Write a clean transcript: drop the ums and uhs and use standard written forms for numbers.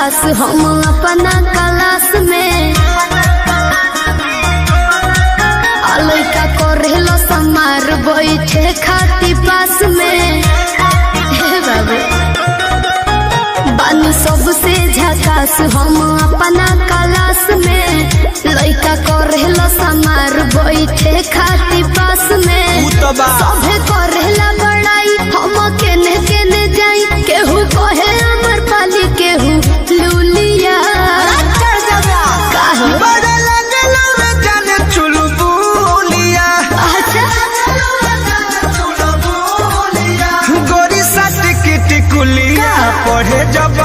झकास हम अपना क्लास में लइका करेलो समार बैठे खाती पास में बाबू बानी सबसे झकास हम अपना क्लास में लइका करेलो समार बैठे खाती पास में सभे करेला बड़ाई हम केने केने जाई केहू कहे अमर पाली केहू लूलिया पढ़े जब